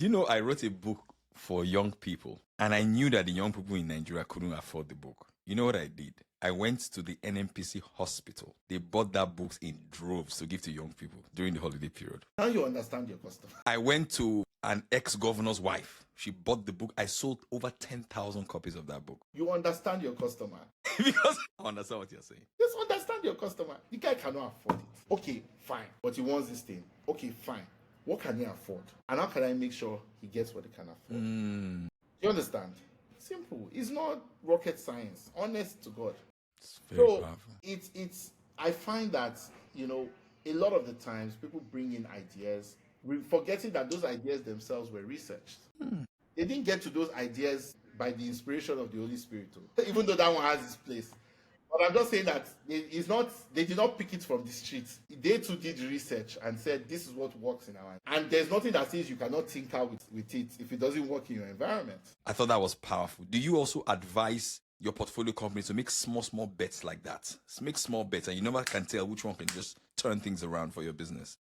Do you know I wrote a book for young people, and I knew that the young people in Nigeria couldn't afford the book. You know what I did? I went to the NMPC hospital. They bought that books in droves to give to young people during the holiday period. Now you understand your customer. I went to an ex-governor's wife. She bought the book. I sold over 10,000 copies of that book. You understand your customer. Because I understand what you're saying. Just understand your customer. The guy cannot afford it. Okay, fine. But he wants this thing. Okay, fine. What can he afford? And how can I make sure he gets what he can afford? You understand? Simple. It's not rocket science. Honest to God. It's very powerful. It's I find that, a lot of the times people bring in ideas, forgetting that those ideas themselves were researched. They didn't get to those ideas by the inspiration of the Holy Spirit, even though that one has its place. But I'm just saying that they did not pick it from the streets. They too did research and said, this is what works in our. And there's nothing that says you cannot tinker with it if it doesn't work in your environment. I thought that was powerful. Do you also advise your portfolio companies to make small bets like that? Make small bets, and you never can tell which one can just turn things around for your business.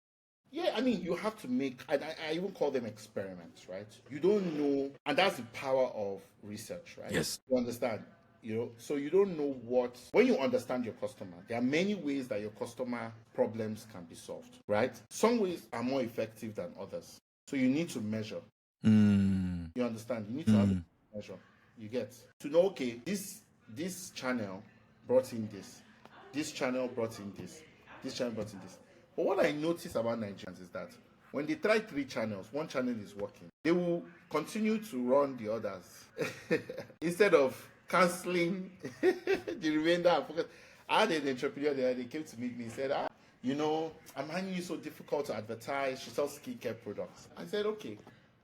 Yeah, I mean, you have to make, I even call them experiments, right? You don't know, and that's the power of research, right? Yes. You understand? So you don't know when you understand your customer, there are many ways that your customer problems can be solved, right? Some ways are more effective than others. So you need to measure. You understand? You need to have a measure. You get to know, okay, this channel brought in this. This channel brought in this. This channel brought in this. But what I notice about Nigerians is that when they try 3 channels, one channel is working. They will continue to run the others instead of canceling the remainder and focus. I had an entrepreneur there, they came to meet me and said, I'm finding you so difficult to advertise. She sells skincare products. I said, okay,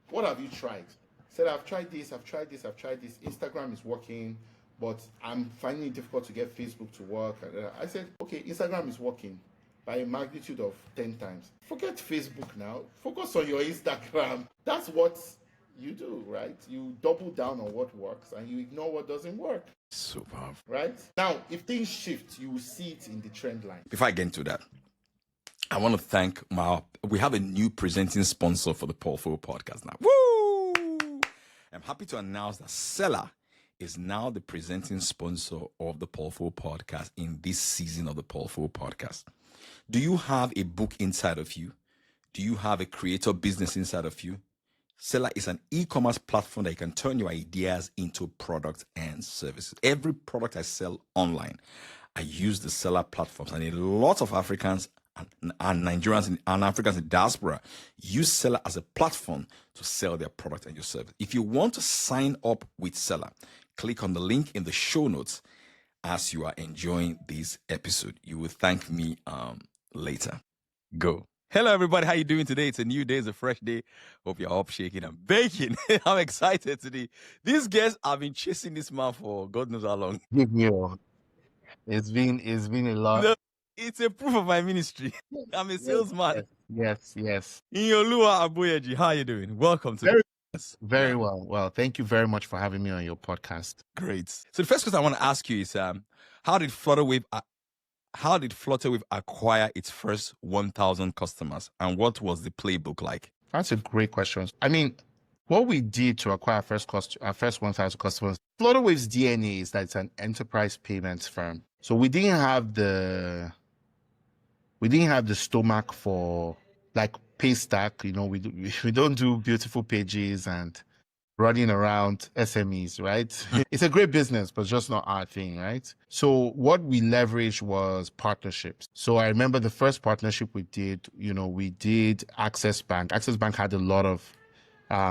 what have you tried? He said, I've tried this. Instagram is working, but I'm finding it difficult to get Facebook to work. I said, okay, Instagram is working by a magnitude of 10 times. Forget Facebook now. Focus on your Instagram. That's what you do, right? You double down on what works and you ignore what doesn't work. So powerful. Right? Now, if things shift, you will see it in the trend line. Before I get into that, I want to thank we have a new presenting sponsor for the Portfolio Podcast now. Woo! I'm happy to announce that Seller is now the presenting sponsor of the Portfolio Podcast in this season of the Portfolio Podcast. Do you have a book inside of you? Do you have a creator business inside of you? Seller is an e-commerce platform that you can turn your ideas into products and services. Every product I sell online, I use the Seller platforms, and a lot of Africans and Nigerians and Africans in diaspora use Seller as a platform to sell their product and your service. If you want to sign up with Seller, click on the link in the show notes as you are enjoying this episode. You will thank me later. Go. Hello, everybody. How you doing today? It's a new day. It's a fresh day. Hope you're up, shaking and baking. I'm excited today. These guests, I've been chasing this man for God knows how long. It's been a lot. It's a proof of my ministry. I'm a salesman. Yes. Iyinoluwa Aboyeji, how are you doing? Welcome to Very well. Well, thank you very much for having me on your podcast. Great. So the first question I want to ask you is, how did Flutterwave acquire its first 1,000 customers, and what was the playbook like? That's a great question. I mean, what we did to acquire our first 1,000 customers, Flutterwave's DNA is that it's an enterprise payments firm. So we didn't have the stomach for like Paystack. We don't do beautiful pages and running around SMEs, right? It's a great business, but just not our thing, right? So what we leveraged was partnerships. So I remember the first partnership we did, we did Access Bank. Access Bank had a lot of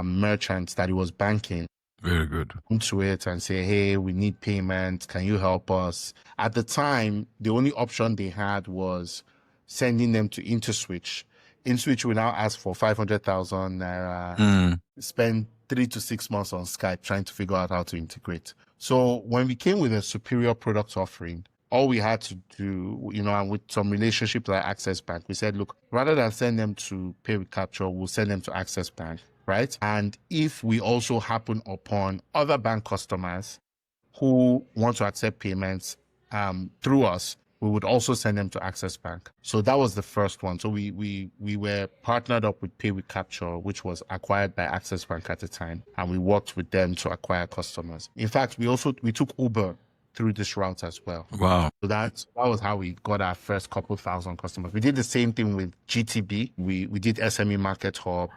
merchants that it was banking. Very good. Into it and say, hey, we need payment. Can you help us? At the time, the only option they had was sending them to InterSwitch. InterSwitch will now ask for 500,000 naira, spend 3 to 6 months on Skype trying to figure out how to integrate. So when we came with a superior product offering, all we had to do, and with some relationship like Access Bank, we said, look, rather than send them to Pay with Capture, we'll send them to Access Bank, right? And if we also happen upon other bank customers who want to accept payments through us, we would also send them to Access Bank. So that was the first one. So we were partnered up with Pay with Capture, which was acquired by Access Bank at the time, and we worked with them to acquire customers. In fact, we took Uber through this route as well. Wow. So that was how we got our first couple thousand customers. We did the same thing with GTB. We did SME Market Hub.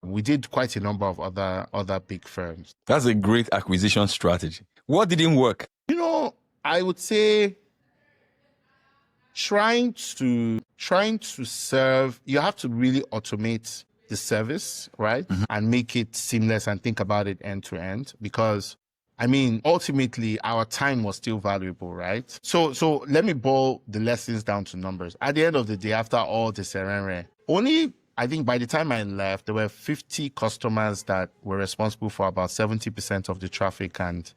We did quite a number of other big firms. That's a great acquisition strategy. What didn't work? I would say trying to serve, you have to really automate the service, right? And make it seamless and think about it end to end, because ultimately our time was still valuable, right? So let me boil the lessons down to numbers. At the end of the day, after all the serene, only, I think by the time I left, there were 50 customers that were responsible for about 70% of the traffic, and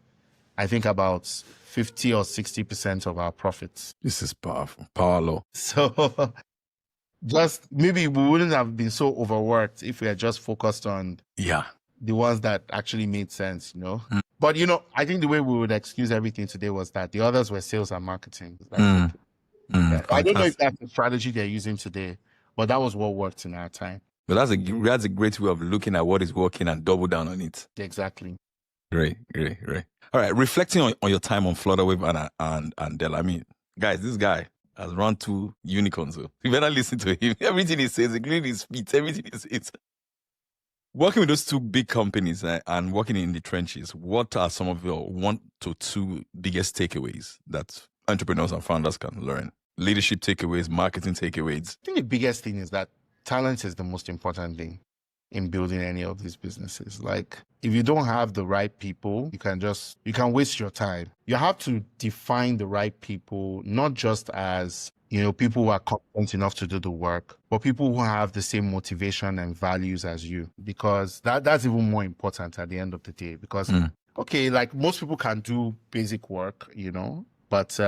I think about 50 or 60% of our profits. This is powerful. Power law. So just maybe we wouldn't have been so overworked if we had just focused on the ones that actually made sense, But, I think the way we would excuse everything today was that the others were sales and marketing. Yeah. I don't know if that's the strategy they're using today, but that was what worked in our time. But that's a great way of looking at what is working and double down on it. Exactly. Great. All right, reflecting on your time on Flutterwave and Dell. Guys, this guy has run 2 unicorns. So you better listen to him. Everything he says, including his speech, everything he says. Working with those 2 big companies and working in the trenches, what are some of your 1 to 2 biggest takeaways that entrepreneurs and founders can learn? Leadership takeaways, marketing takeaways. I think the biggest thing is that talent is the most important thing in building any of these businesses. Like, if you don't have the right people, you can waste your time. You have to define the right people, not just as, people who are competent enough to do the work, but people who have the same motivation and values as you, because that's even more important at the end of the day. Because, okay, like most people can do basic work, but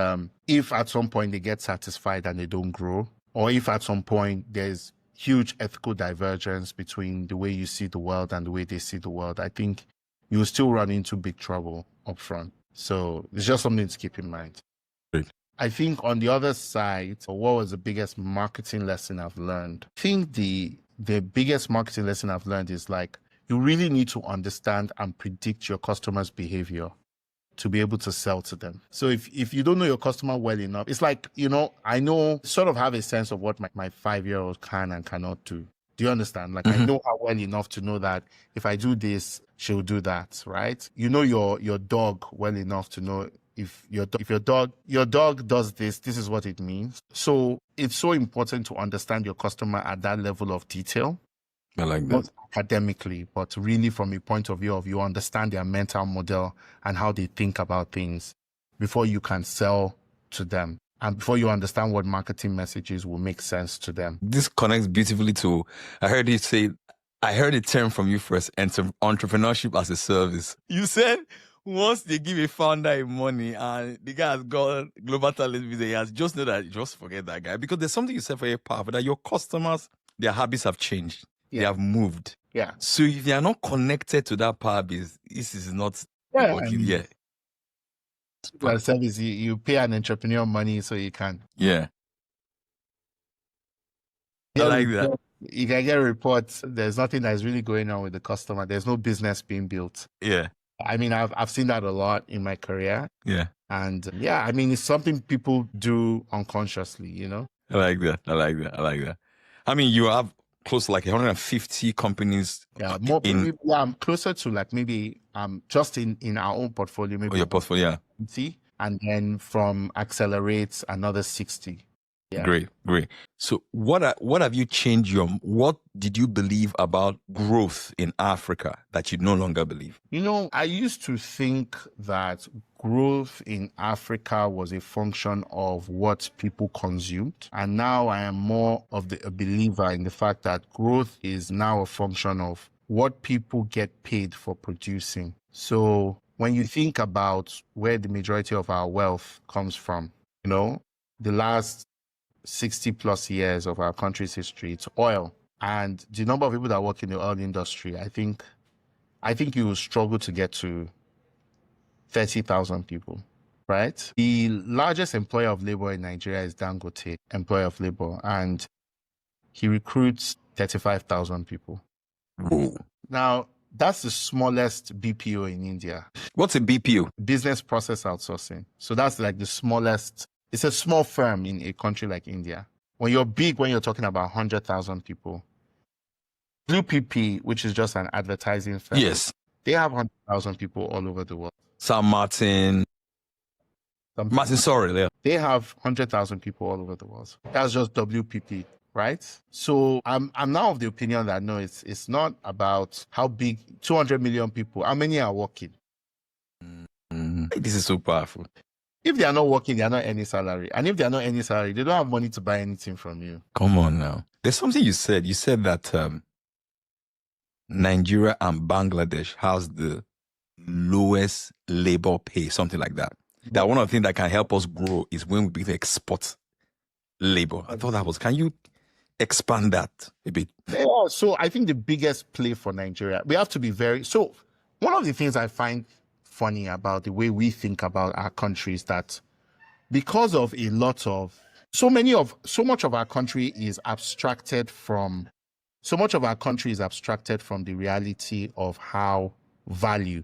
if at some point they get satisfied and they don't grow, or if at some point there's huge ethical divergence between the way you see the world and the way they see the world, I think you'll still run into big trouble up front. So it's just something to keep in mind. Great. I think on the other side, what was the biggest marketing lesson I've learned? I think the biggest marketing lesson I've learned is, like, you really need to understand and predict your customers' behavior to be able to sell to them. So if you don't know your customer well enough, it's like, I sort of have a sense of what my 5-year-old can and cannot do. Do you understand? Like, I know her well enough to know that if I do this, she'll do that, right? You know your dog well enough to know if your dog does this is what it means. So it's so important to understand your customer at that level of detail. I like that. Not academically, but really from a point of view of you understand their mental model and how they think about things before you can sell to them, and before you understand what marketing messages will make sense to them. This connects beautifully to, I heard a term from you first, entrepreneurship as a service. You said once they give a founder money and the guy has got global talent visa, he has just know that, just forget that guy. Because there's something you said very powerful, that your customers, their habits have changed. Yeah. They have moved. Yeah. So if they are not connected to that power base, this is not working. Yeah. Well, service, you pay an entrepreneur money so you can. Yeah. I like that. You can get reports. There's nothing that's really going on with the customer. There's no business being built. Yeah. I've seen that a lot in my career. Yeah. And it's something people do unconsciously, I like that. You have close to like 150 companies. Yeah, I'm closer to like maybe just in our own portfolio, maybe your portfolio. 20, and then from Accelerate another 60. Yeah. Great. So what have you changed what did you believe about growth in Africa that you no longer believe? I used to think that growth in Africa was a function of what people consumed. And now I am more of a believer in the fact that growth is now a function of what people get paid for producing. So when you think about where the majority of our wealth comes from, the last 60 plus years of our country's history, it's oil. And the number of people that work in the oil industry, I think you will struggle to get to 30,000 people. right? The largest employer of labor in Nigeria is Dangote, employer of labor, and he recruits 35,000 people. Whoa. Now, that's the smallest BPO in India. What's a BPO? Business process outsourcing. So that's like the smallest. It's a small firm in a country like India. When you're big, when you're talking about 100,000 people, Blue PP, which is just an advertising firm, Yes. they have 100,000 people all over the world. Sam Martin. Martin Sorrell, yeah. They have 100,000 people all over the world. That's just WPP, right? So I'm now of the opinion that no, it's not about how big. 200 million people. How many are working? This is so powerful. If they are not working, they are not any salary. And if they are not any salary, they don't have money to buy anything from you. Come on now. There's something you said. You said that Nigeria and Bangladesh has the lowest labor pay, something like that. That one of the things that can help us grow is when we begin to export labor. I thought that was, can you expand that a bit? Yeah, so I think the biggest play for Nigeria, we have to be so one of the things I find funny about the way we think about our country is that because of so much of our country is abstracted from the reality of how value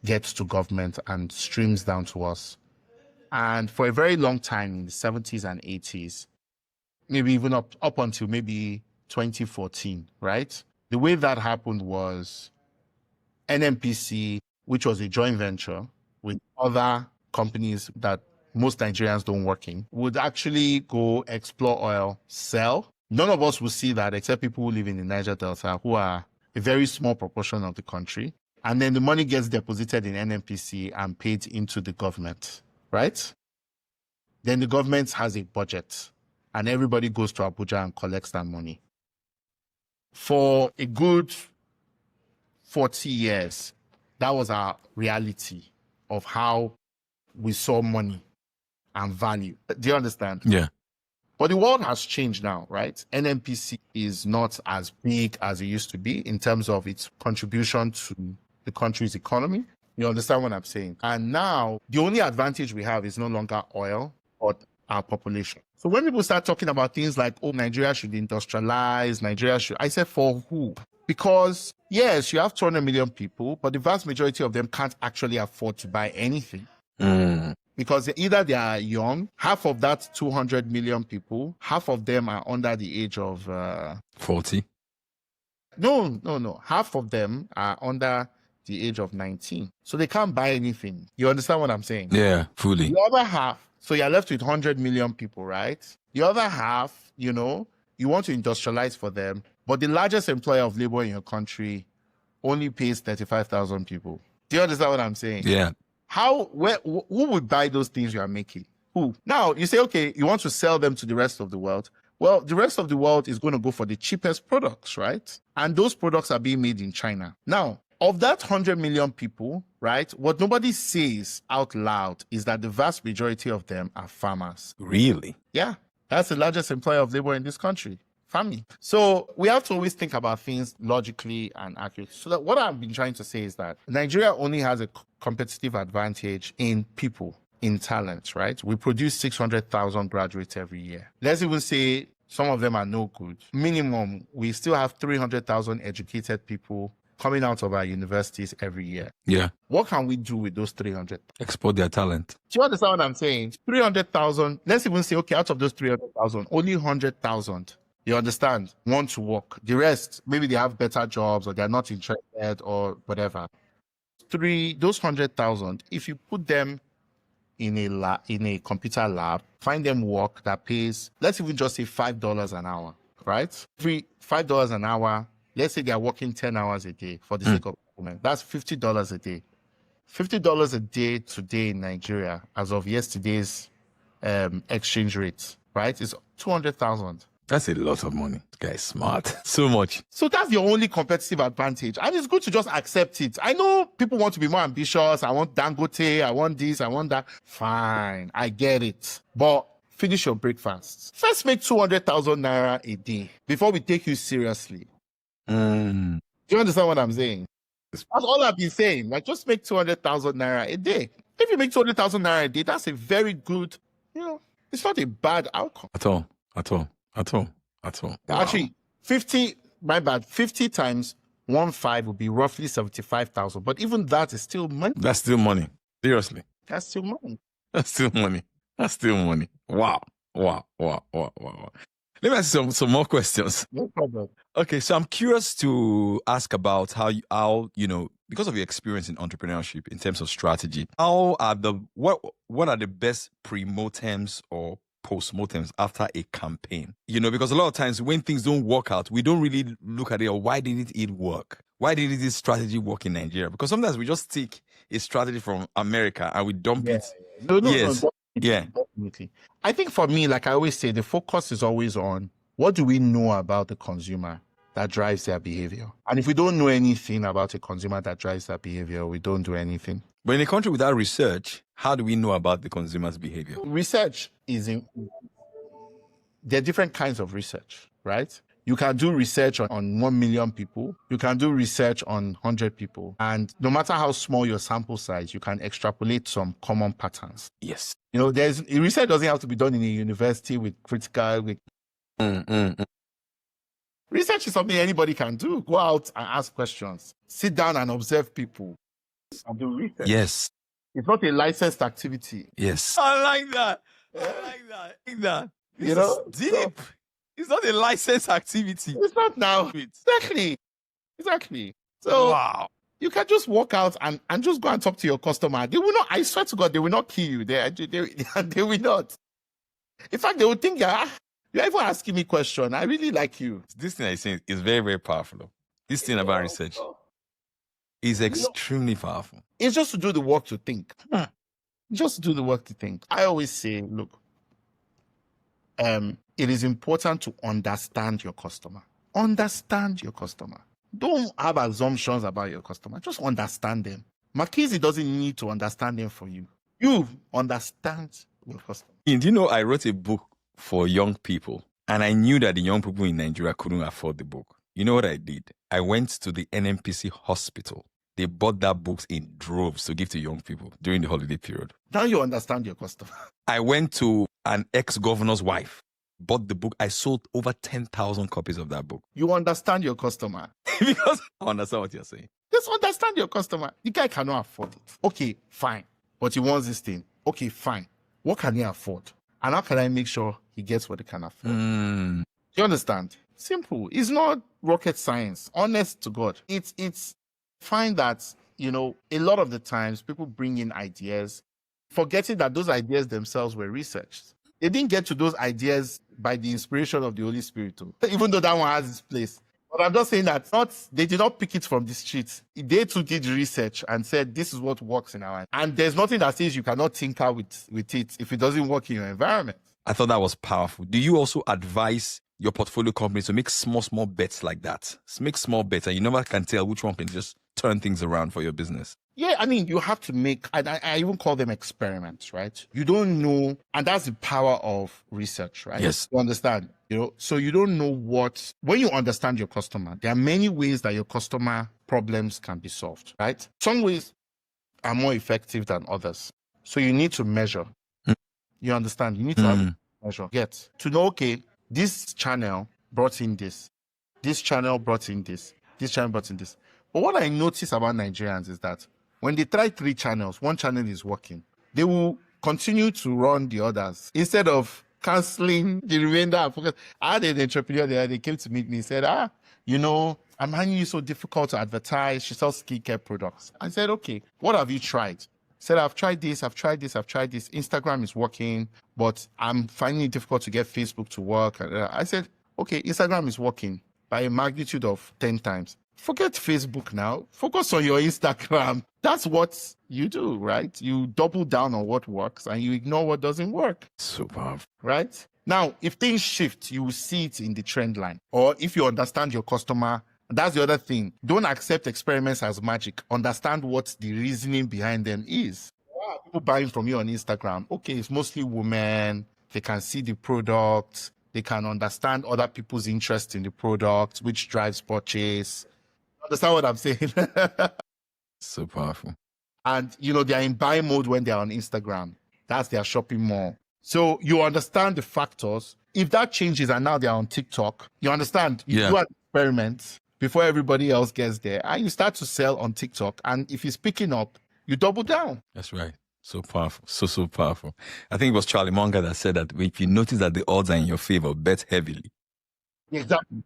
gets to government and streams down to us. And for a very long time in the 70s and 80s, maybe even up until maybe 2014, right? The way that happened was NNPC, which was a joint venture with other companies that most Nigerians don't work in, would actually go explore oil, sell. None of us will see that except people who live in the Niger Delta, who are a very small proportion of the country. And then the money gets deposited in NNPC and paid into the government, right? Then the government has a budget and everybody goes to Abuja and collects that money. For a good 40 years, that was our reality of how we saw money and value. Do you understand? Yeah. But the world has changed now, right? NNPC is not as big as it used to be in terms of its contribution to the country's economy. You understand what I'm saying? And now the only advantage we have is no longer oil, but our population. So when people start talking about things like, oh, Nigeria should industrialize, I said, for who? Because yes, you have 200 million people, but the vast majority of them can't actually afford to buy anything. Because either they are young, half of that 200 million people, half of them are under the age of 40. No. Half of them are under the age of 19. So they can't buy anything. You understand what I'm saying? Yeah, fully. The other half, so you're left with 100 million people, right? The other half, you want to industrialize for them, but the largest employer of labor in your country only pays 35,000 people. Do you understand what I'm saying? Yeah. Who would buy those things you are making? Who? Now, you say, okay, you want to sell them to the rest of the world. Well, the rest of the world is going to go for the cheapest products, right? And those products are being made in China. Now, of that 100 million people, right, what nobody says out loud is that the vast majority of them are farmers. Really? Yeah, that's the largest employer of labor in this country. Farming. So we have to always think about things logically and accurately. So that what I've been trying to say is that Nigeria only has a competitive advantage in people, in talent, right? We produce 600,000 graduates every year. Let's even say some of them are no good. Minimum, we still have 300,000 educated people coming out of our universities every year. Yeah. What can we do with those 300? Export their talent. Do you understand what I'm saying? 300,000, let's even say, okay, out of those 300,000, only 100,000, you understand, want to work. The rest, maybe they have better jobs or they're not interested or whatever. Those 100,000, if you put them in a computer lab, find them work that pays, let's even just say $5 an hour, right? $5 an hour, let's say they're working 10 hours a day for the sake of argument. That's $50 a day. $50 a day today in Nigeria, as of yesterday's exchange rate, right, is 200,000. That's a lot of money. This guy is smart. So much. So that's your only competitive advantage. And it's good to just accept it. I know people want to be more ambitious. I want Dangote. I want this. I want that. Fine. I get it. But finish your breakfast. First make 200,000 naira a day before we take you seriously. Do you understand what I'm saying? That's all I've been saying. Like, just make 200,000 naira a day. If you make 200,000 naira a day, that's a very good, it's not a bad outcome. At all. Wow. Actually, 50 times 1.5 would be roughly 75,000. But even that is still money. That's still money. Seriously. That's still money. That's still money. Wow. Let me ask you some more questions. No problem. Okay, so I'm curious to ask about how because of your experience in entrepreneurship in terms of strategy, what are the best pre-mortems or post-mortems after a campaign? Because a lot of times when things don't work out, we don't really look at it, or why didn't it work? Why didn't this strategy work in Nigeria? Because sometimes we just take a strategy from America and we dump it. No, definitely. I think for me, like I always say, the focus is always on what do we know about the consumer that drives their behavior. And if we don't know anything about a consumer that drives their behavior, we don't do anything. But in a country without research, how do we know about the consumer's behavior? Research there are different kinds of research, right? You can do research on 1 million people. You can do research on 100 people. And no matter how small your sample size, you can extrapolate some common patterns. Yes. Research doesn't have to be done in a university with critical. Research is something anybody can do. Go out and ask questions. Sit down and observe people and do research. Yes. It's not a licensed activity. Yes. I like that. This is deep. It's not a licensed activity. It's not now. Exactly. So wow. You can just walk out and just go and talk to your customer. They will not, I swear to God, they will not kill you. They will not. In fact, they will think, you're even asking me a question. I really like you. This thing I say is very, very powerful. This thing about research is extremely powerful. It's just to do the work to think. Just do the work to think. I always say, look, it is important to understand your customer. Understand your customer. Don't have assumptions about your customer. Just understand them. McKinsey doesn't need to understand them for you. You understand your customer. Do you know I wrote a book for young people, and I knew that the young people in Nigeria couldn't afford the book. You know what I did? I went to the NMPC hospital. They bought that book in droves to give to young people during the holiday period. Now you understand your customer. I went to an ex-governor's wife, bought the book. I sold over 10,000 copies of that book. You understand your customer. Because I understand what you're saying. Just understand your customer. The guy cannot afford it. Okay, fine. But he wants this thing. Okay, fine. What can he afford? And how can I make sure he gets what he can afford? You understand? Simple. It's not rocket science. Honest to God. It's find that, a lot of the times people bring in ideas, forgetting that those ideas themselves were researched. They didn't get to those ideas by the inspiration of the Holy Spirit, too, even though that one has its place. But I'm just saying that they did not pick it from the streets. They too did research and said, this is what works in our. And there's nothing that says you cannot tinker with it if it doesn't work in your environment. I thought that was powerful. Do you also advise your portfolio companies to make small bets like that? Make small bets, and you never can tell which one can just turn things around for your business. Yeah, I mean, you have to make, and I even call them experiments, right? You don't know, and that's the power of research, right? Yes. You understand, so you don't know when you understand your customer, there are many ways that your customer problems can be solved, right? Some ways are more effective than others. So you need to measure. You understand? You need to have a measure. Get to know, okay, this channel brought in this. This channel brought in this. This channel brought in this. But what I notice about Nigerians is that when they try 3 channels, one channel is working. They will continue to run the others instead of canceling the remainder. I had an entrepreneur there. They came to meet me and said, I'm finding you so difficult to advertise. She sells skincare products. I said, okay, what have you tried? He said, I've tried this. Instagram is working, but I'm finding it difficult to get Facebook to work. I said, okay, Instagram is working by a magnitude of 10 times. Forget Facebook now. Focus on your Instagram. That's what you do, right? You double down on what works and you ignore what doesn't work. Super. Right? Now, if things shift, you will see it in the trend line. Or if you understand your customer, that's the other thing. Don't accept experiments as magic. Understand what the reasoning behind them is. People buying from you on Instagram. Okay, it's mostly women. They can see the product. They can understand other people's interest in the product, which drives purchase. Understand what I'm saying? So powerful. And, they're in buy mode when they're on Instagram. That's their shopping mall. So you understand the factors. If that changes and now they're on TikTok, you understand, you do an experiment before everybody else gets there, and you start to sell on TikTok. And if it's picking up, you double down. That's right. So powerful. So powerful. I think it was Charlie Munger that said that if you notice that the odds are in your favor, bet heavily. Exactly.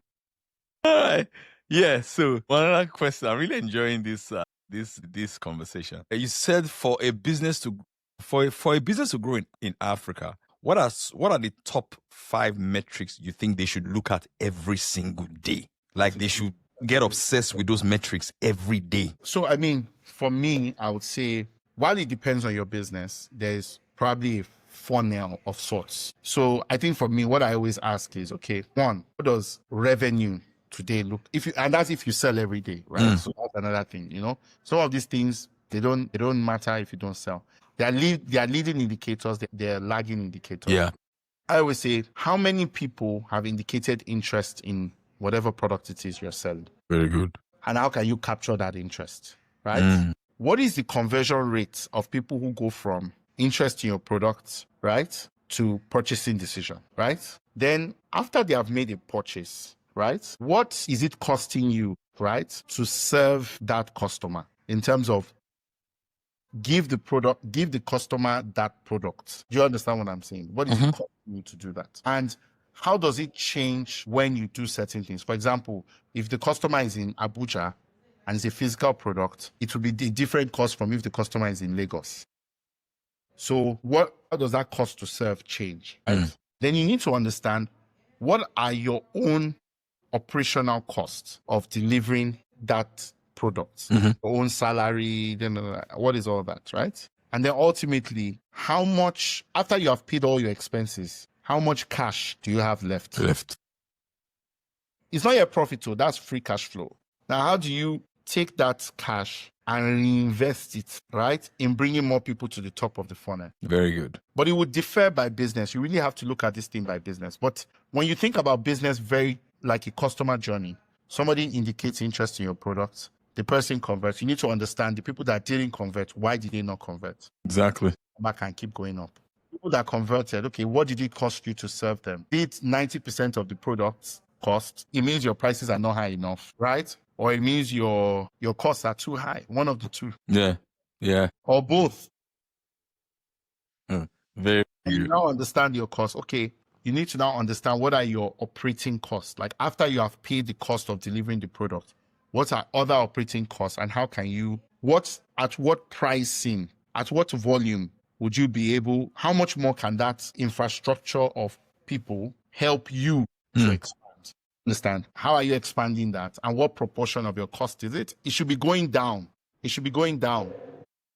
All right. Yeah. So one other question. I'm really enjoying this this conversation. You said for a business to grow in Africa, what are the top 5 metrics you think they should look at every single day? Like they should get obsessed with those metrics every day. So, I mean, for me, I would say, while it depends on your business, there's probably a funnel of sorts. So I think for me, what I always ask is, okay, one, what does revenue today look, and that's if you sell every day, right? So that's another thing, some of these things, they don't matter if you don't sell. They are leading indicators, they're lagging indicators. Yeah. I always say, how many people have indicated interest in whatever product it is you're selling? Very good. And how can you capture that interest, right? What is the conversion rate of people who go from interest in your product, right, to purchasing decision, right? Then after they have made a purchase, right, what is it costing you, right, to serve that customer in terms of give the customer that product? Do you understand what I'm saying? What is it costing you to do that? And how does it change when you do certain things? For example, if the customer is in Abuja and it's a physical product, it will be a different cost from if the customer is in Lagos. So how does that cost to serve change? Right? Then you need to understand, what are your own operational costs of delivering that product? Your own salary, what is all that, right? And then ultimately, how much, after you have paid all your expenses, how much cash do you have left? It's not your profit, so that's free cash flow. Now, how do you take that cash and reinvest it, right, in bringing more people to the top of the funnel? Very good. But it would differ by business. You really have to look at this thing by business. But when you think about business very like a customer journey, somebody indicates interest in your product, the person converts. You need to understand the people that didn't convert, why did they not convert? Exactly. Back and keep going up. People that converted, okay, what did it cost you to serve them? Did 90% of the products cost? It means your prices are not high enough, right? Or it means your costs are too high. One of the two. Yeah. Or both. Very And you now understand your costs. Okay, you need to now understand what are your operating costs. Like after you have paid the cost of delivering the product, what are other operating costs, and how can you, at what pricing, at what volume would you be able, how much more can that infrastructure of people help you to expand? Understand? How are you expanding that? And what proportion of your cost is it? It should be going down. It should be going down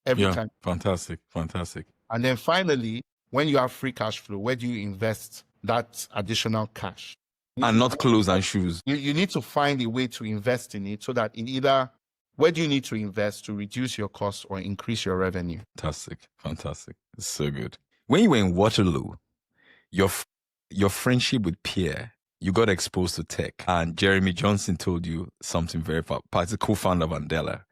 every time. Fantastic. And then finally, when you have free cash flow, where do you invest that additional cash? And not clothes and shoes. You need to find a way to invest in it so that in either, where do you need to invest to reduce your costs or increase your revenue? Fantastic. It's so good. When you were in Waterloo, your friendship with Pierre, you got exposed to tech, and Jeremy Johnson told you something very powerful. He's a co-founder of Andela.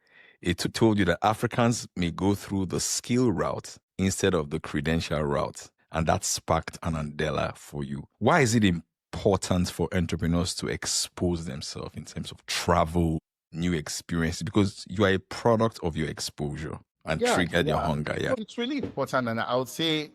It told you that Africans may go through the skill route instead of the credential route, and that sparked an Andela for you. Why is it important for entrepreneurs to expose themselves in terms of travel, new experiences? Because you are a product of your exposure and triggered your hunger. Yeah, it's really important, and I would say,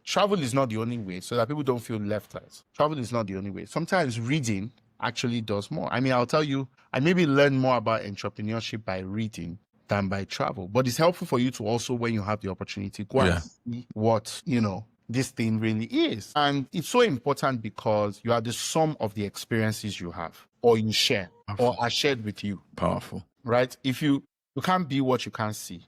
travel is not the only way, so that people don't feel left out. Travel is not the only way. Sometimes reading actually does more. I mean, I'll tell you, I maybe learn more about entrepreneurship by reading than by travel. But it's helpful for you to also, when you have the opportunity, go and see what, this thing really is. And it's so important because you are the sum of the experiences you have, or you share, or are shared with you. Powerful. Right? If you can't be what you can't see,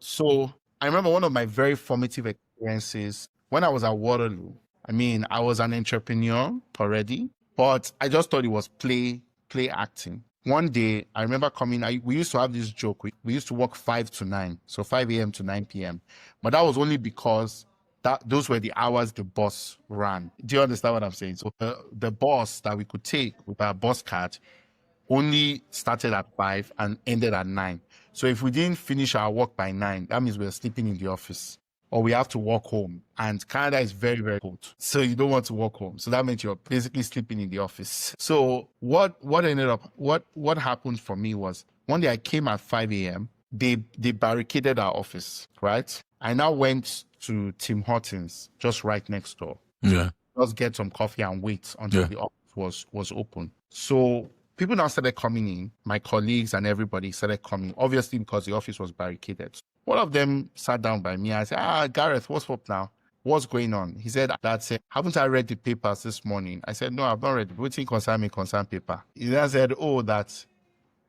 So I remember one of my very formative experiences when I was at Waterloo. I mean, I was an entrepreneur already, but I just thought it was play acting. One day, I remember we used to have this joke. We used to work 5 to 9, so 5 a.m. to 9 p.m. But that was only because those were the hours the bus ran. Do you understand what I'm saying? So the bus that we could take with our bus card only started at 5 and ended at 9. So if we didn't finish our work by 9, that means we're sleeping in the office or we have to walk home. And Canada is very, very cold. So you don't want to walk home. So that means you're basically sleeping in the office. So what happened for me was one day I came at 5 a.m. They barricaded our office, right? I now went to Tim Hortons just right next door. Yeah. Just get some coffee and wait until the office was open. So people now started coming in, my colleagues and everybody started coming, obviously because the office was barricaded. One of them sat down by me. I said, Gareth, what's up now? What's going on? He said, Dad said, haven't I read the papers this morning? I said, no, I've not read it. What thing concern me, concern paper? He then said, that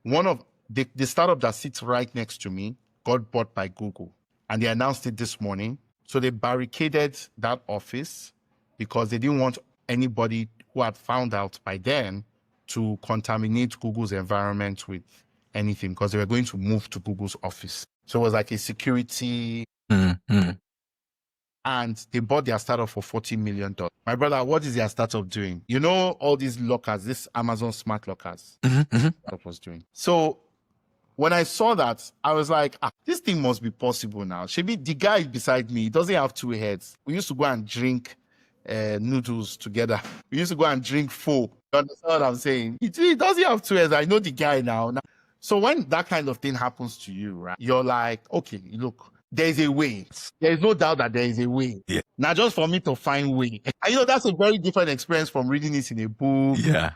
one of the startup that sits right next to me got bought by Google. And they announced it this morning. So they barricaded that office because they didn't want anybody who had found out by then to contaminate Google's environment with anything because they were going to move to Google's office. So it was like a security. Mm-hmm. And they bought their startup for $40 million. My brother, what is their startup doing? You know, all these lockers, this Amazon smart lockers, that was doing. So when I saw that, I was like, this thing must be possible now. Shebi, the guy beside me, he doesn't have two heads. We used to go and drink noodles together. We used to go and drink pho. You understand what I'm saying? He doesn't have two heads. I know the guy now. So when that kind of thing happens to you, right, you're like, okay, look, there's a way. There is no doubt that there is a way. Yeah. Now, just for me to find way. And that's a very different experience from reading it in a book. Yeah.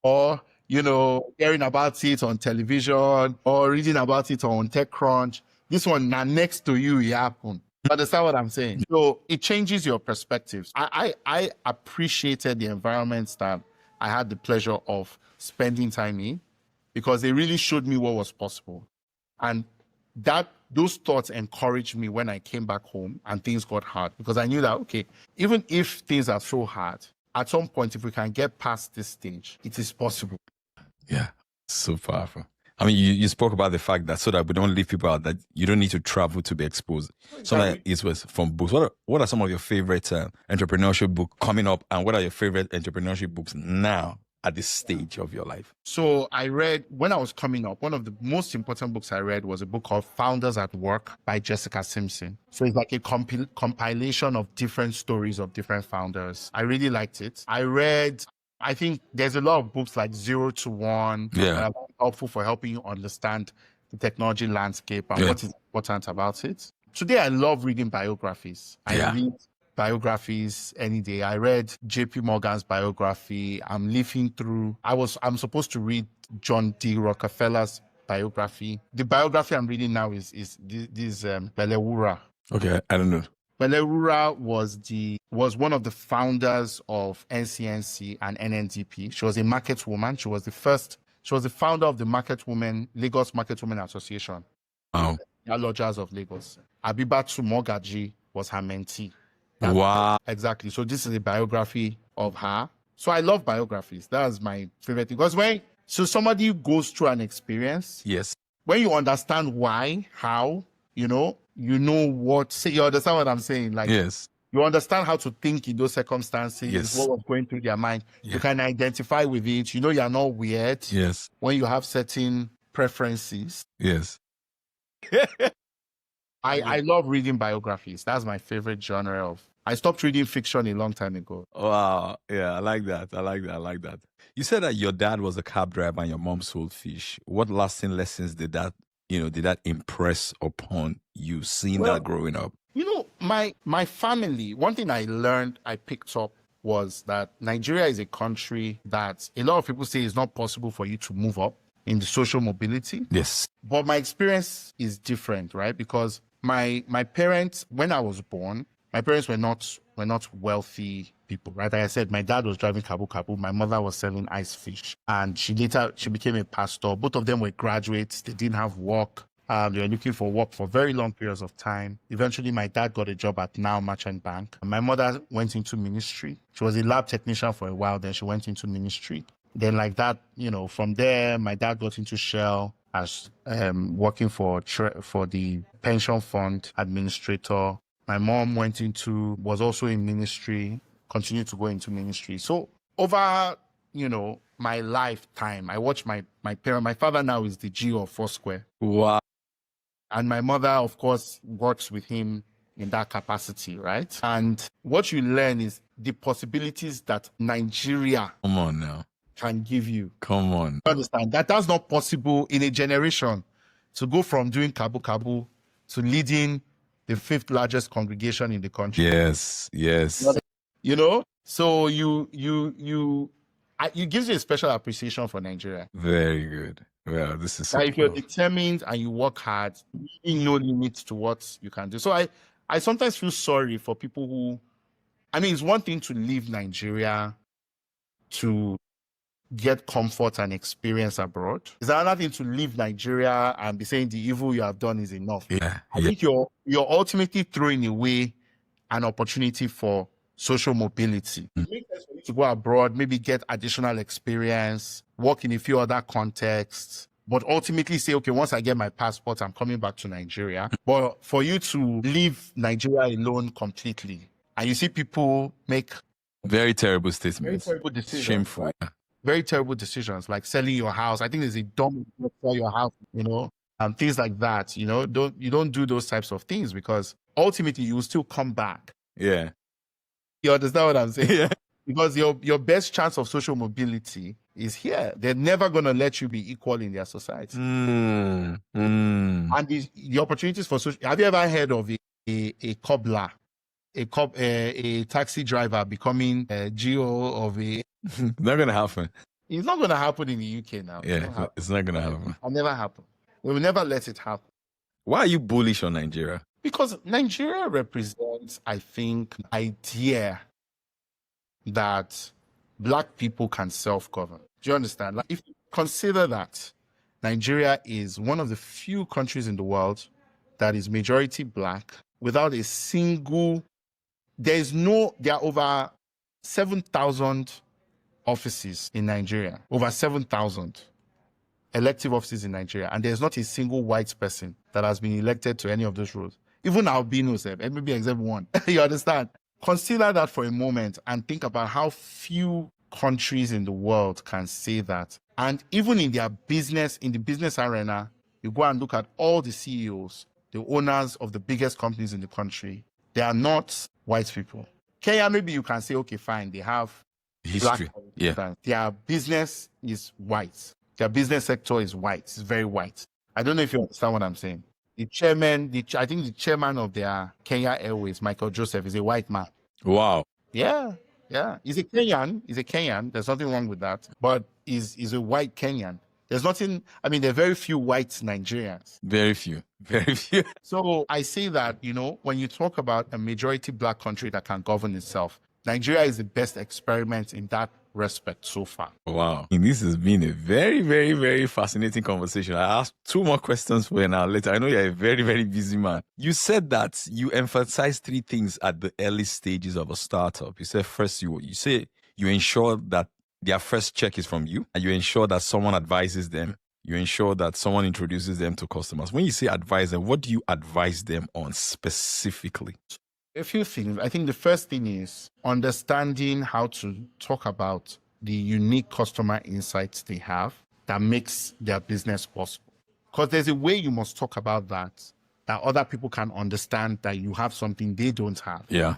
Or, hearing about it on television or reading about it on TechCrunch. This one, now next to you, it happened. Understand what I'm saying? So it changes your perspectives. I appreciated the environments that I had the pleasure of spending time in because they really showed me what was possible. And those thoughts encouraged me when I came back home and things got hard because I knew that, okay, even if things are so hard, at some point, if we can get past this stage, it is possible. Yeah, so powerful. I mean, you spoke about the fact that so that we don't leave people out, that you don't need to travel to be exposed. Exactly. So like it was from books. What are some of your favorite entrepreneurship books coming up, and what are your favorite entrepreneurship books now at this stage of your life? So I read, when I was coming up, one of the most important books I read was a book called Founders at Work by Jessica Simpson. So it's like a compilation of different stories of different founders. I really liked it. I think there's a lot of books like 0 to 1 that are helpful for helping you understand the technology landscape and what is important about it. Today, I love reading biographies. I read biographies any day. I read JP Morgan's biography. I'm leafing through. I'm supposed to read John D. Rockefeller's biography. The biography I'm reading now is this Belewura. Okay, I don't know. Belewura was one of the founders of NCNC and NNDP. She was a market woman. She was the founder of the Lagos Market Women Association. Wow. The Lodgers of Lagos. Abibatu Mogaji was her mentee. Wow. Exactly. So this is a biography of her. So I love biographies. That's my favorite thing. Because somebody goes through an experience. Yes. When you understand why, how, you know what, you understand what I'm saying? Like, yes. You understand how to think in those circumstances, yes. what was going through their mind. Yeah. You can identify with it. You're not weird. Yes. When you have certain preferences. Yes. I love reading biographies. That's my favorite genre I stopped reading fiction a long time ago. Wow. Yeah, I like that. You said that your dad was a cab driver and your mom sold fish. What lasting lessons did that impress upon you seeing that growing up? My family, one thing I picked up was that Nigeria is a country that a lot of people say it's not possible for you to move up in the social mobility. Yes. But my experience is different, right? Because my parents, when I was born, my parents were not wealthy people, right? Like I said, my dad was driving Kabu Kabu. My mother was selling ice fish. And she became a pastor. Both of them were graduates. They didn't have work. They were looking for work for very long periods of time. Eventually, my dad got a job at Now Merchant Bank. My mother went into ministry. She was a lab technician for a while. Then she went into ministry. Then like that, from there, my dad got into Shell as working for the pension fund administrator. My mom was also in ministry, continued to go into ministry. So over, my lifetime, I watched my parent. My father now is the G of Foursquare. Wow. And my mother, of course, works with him in that capacity, right? And what you learn is the possibilities that Nigeria Come on now. can give you. Come on. You understand? That's not possible in a generation to go from doing Kabu Kabu to leading the 5th largest congregation in the country. Yes. You know? So you it gives you a special appreciation for Nigeria. Very good. Well, this is so Like if you're cool. determined and you work hard, really no limits to what you can do. So I sometimes feel sorry for people who, I mean, it's one thing to leave Nigeria to get comfort and experience abroad. It's another thing to leave Nigeria and be saying the evil you have done is enough. Yeah. I think you're ultimately throwing away an opportunity for social mobility. It makes sense for you to go abroad, maybe get additional experience, work in a few other contexts, but ultimately say, okay, once I get my passport, I'm coming back to Nigeria. But for you to leave Nigeria alone completely, and you see people make Very terrible statements. terrible decisions, Shameful. right? Very terrible decisions, like selling your house. I think there's a dumb way to sell your house, and things like that. You don't do those types of things because ultimately you will still come back. Yeah. You understand what I'm saying? Yeah. Because your best chance of social mobility is here. They're never going to let you be equal in their society. And the opportunities for social. Have you ever heard of a cobbler, a taxi driver becoming a GO of a? Not gonna happen. It's not going to happen in the UK now. Yeah, it's not gonna happen. It'll never happen. We will never let it happen. Why are you bullish on Nigeria? Because Nigeria represents, I think, the idea that Black people can self-govern. Do you understand? Like, if you consider that Nigeria is one of the few countries in the world that is majority Black without a single, there are over 7,000 offices in Nigeria, over 7,000 elective offices in Nigeria, and there's not a single white person that has been elected to any of those roles. Even albinos, maybe except one. You understand? Consider that for a moment and think about how few countries in the world can say that. And even in their business, in the business arena, you go and look at all the CEOs, the owners of the biggest companies in the country, they are not white people. Kenya, maybe you can say, okay, fine, they have History. Black, Yeah. their business is white. Their business sector is white. It's very white. I don't know if you understand what I'm saying. The chairman, I think the chairman of their Kenya Airways, Michael Joseph, is a white man. Wow. Yeah. He's a Kenyan. There's nothing wrong with that. But he's a white Kenyan. There's nothing, there are very few white Nigerians. Very few. Very few. So I say that, when you talk about a majority Black country that can govern itself, Nigeria is the best experiment in that respect so far. Wow. And this has been a very, very, very fascinating conversation. I asked 2 more questions for you now later. I know you're a very, very busy man. You said that you emphasize 3 things at the early stages of a startup. You said first, you ensure that their first check is from you, and you ensure that someone advises them. You ensure that someone introduces them to customers. When you say advise them, what do you advise them on specifically? A few things. I think the first thing is understanding how to talk about the unique customer insights they have that makes their business possible. Because there's a way you must talk about that other people can understand that you have something they don't have. Yeah.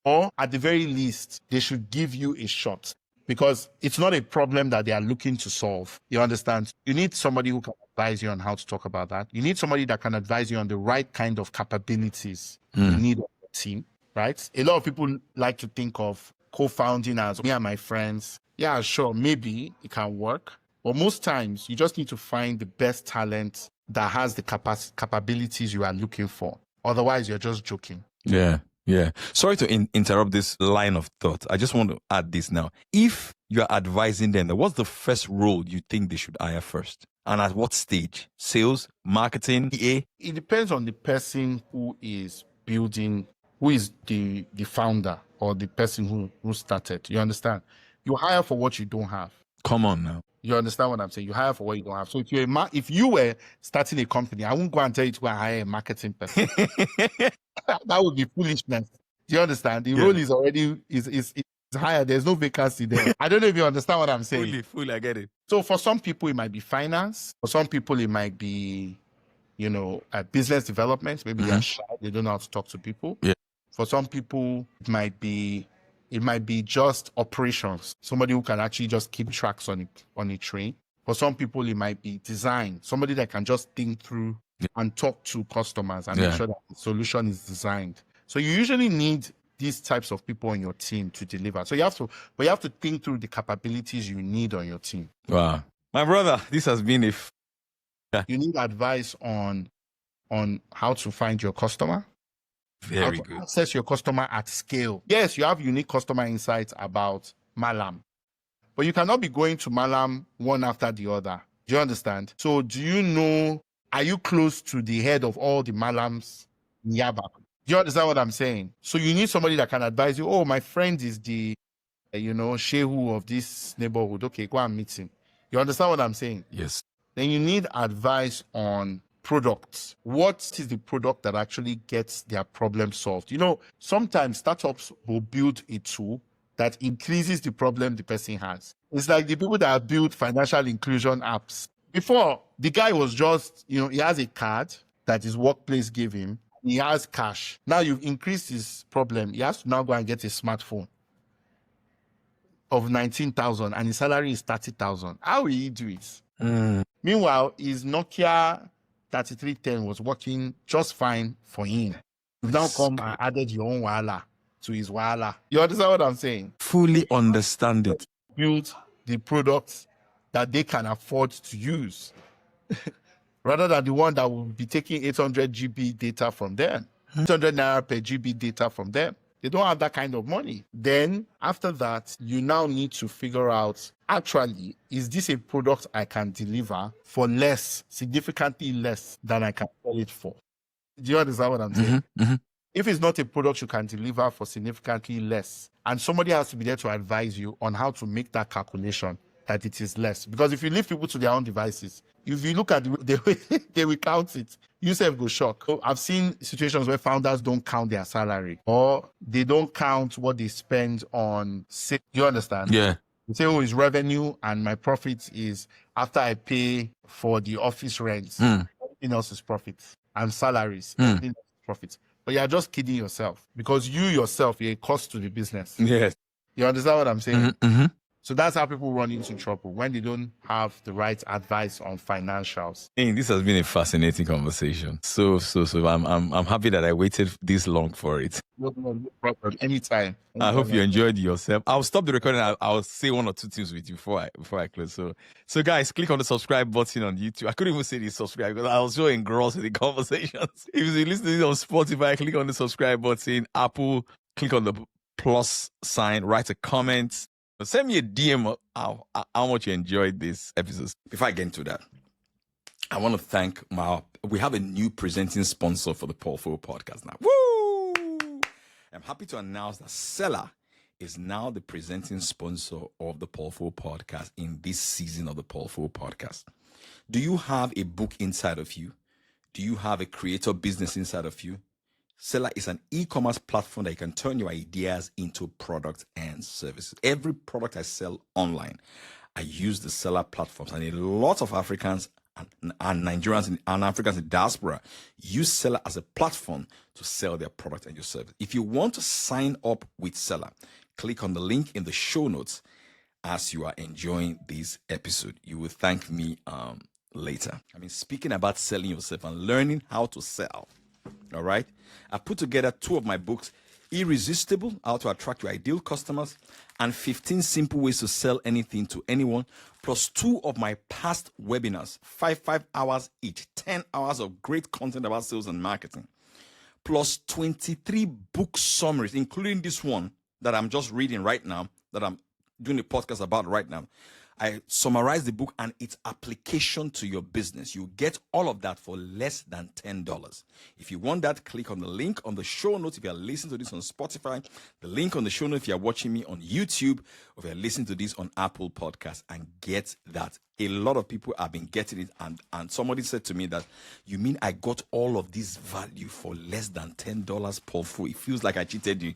Or at the very least, they should give you a shot because it's not a problem that they are looking to solve. You understand? You need somebody who can advise you on how to talk about that. You need somebody that can advise you on the right kind of capabilities you need on your team, right? A lot of people like to think of co-founding as me and my friends. Yeah, sure, maybe it can work. But most times, you just need to find the best talent that has the capabilities you are looking for. Otherwise, you're just joking. Yeah. Sorry to interrupt this line of thought. I just want to add this now. If you're advising them, what's the first role you think they should hire first? And at what stage? Sales, marketing, EA? It depends on the person who is building, who is the founder or the person who started. You understand? You hire for what you don't have. Come on now. You understand what I'm saying? You hire for what you don't have. So if you were starting a company, I won't go and tell you to go and hire a marketing person. That would be foolishness. Do you understand? The role is already It's higher. There's no vacancy there. I don't know if you understand what I'm saying. Fully, I get it. So for some people, it might be finance. For some people, it might be, business development. Maybe they're shy. They don't know how to talk to people. Yeah. For some people, it might be just operations. Somebody who can actually just keep tracks on a train. For some people, it might be design. Somebody that can just think through and talk to customers and make sure that the solution is designed. So you usually need these types of people on your team to deliver. So you have to think through the capabilities you need on your team. Wow. My brother, this has been You need advice on how to find your customer. Very how to good. access your customer at scale. Yes, you have unique customer insights about Malam, but you cannot be going to Malam one after the other. Do you understand? So are you close to the head of all the Malams in Yaba? Do you understand what I'm saying? So you need somebody that can advise you. Oh, my friend is the, Shehu of this neighborhood. Okay, go and meet him. You understand what I'm saying? Yes. Then you need advice on products. What is the product that actually gets their problem solved? Sometimes startups will build a tool that increases the problem the person has. It's like the people that have built financial inclusion apps. Before, the guy was just, he has a card that his workplace gave him. He has cash. Now you've increased his problem. He has to now go and get a smartphone of 19,000 and his salary is 30,000. How will he do it? Meanwhile, his Nokia 3310 was working just fine for him. You've now come and added your own wahala to his wahala. You understand what I'm saying? Fully understand it. Build the products that they can afford to use rather than the one that will be taking 800 GB data from them, 800 naira per GB data from them. They don't have that kind of money. Then after that, you now need to figure out, actually, is this a product I can deliver for less, significantly less than I can sell it for? Do you understand what I'm saying? If it's not a product you can deliver for significantly less, and somebody has to be there to advise you on how to make that calculation that it is less. Because if you leave people to their own devices, if you look at the way they will count it, you yourself go shock. So I've seen situations where founders don't count their salary or they don't count what they spend on. You understand? Yeah. You say, oh, it's revenue and my profit is after I pay for the office rents. Everything else is profit and salaries. Everything else is profit. But you're just kidding yourself because you yourself, you're a cost to the business. Yes. You understand what I'm saying? So that's how people run into trouble when they don't have the right advice on financials. This has been a fascinating conversation. So I'm happy that I waited this long for it. No problem. Anytime. I hope you enjoyed yourself. I'll stop the recording. I'll say one or two things with you before I close. So guys, click on the subscribe button on YouTube. I couldn't even say the subscribe because I was so engrossed in the conversations. If you're listening on Spotify, click on the subscribe button. Apple, click on the plus sign. Write a comment. Send me a DM of how much you enjoyed this episode. Before I get into that, I want to thank we have a new presenting sponsor for the Portfolio Podcast now. Woo! I'm happy to announce that Seller is now the presenting sponsor of the Portfolio Podcast in this season of the Portfolio Podcast. Do you have a book inside of you? Do you have a creator business inside of you? Seller is an e-commerce platform that you can turn your ideas into products and services. Every product I sell online, I use the Seller platforms, and a lot of Africans and Nigerians and Africans in diaspora use Seller as a platform to sell their product and your service. If you want to sign up with Seller, click on the link in the show notes as you are enjoying this episode. You will thank me later. Speaking about selling yourself and learning how to sell. All right. I put together 2 of my books, Irresistible, How to Attract Your Ideal Customers, and 15 Simple Ways to Sell Anything to Anyone, plus 2 of my past webinars, 5 hours each, 10 hours of great content about sales and marketing, plus 23 book summaries, including this one that I'm just reading right now, that I'm doing a podcast about right now. I summarize the book and its application to your business. You get all of that for less than $10. If you want that, click on the link on the show notes. If you are listening to this on Spotify, the link on the show notes if you are watching me on YouTube, or if you are listening to this on Apple Podcasts, and get that. A lot of people have been getting it, and somebody said to me that, you mean I got all of this value for less than $10 per full? It feels like I cheated you.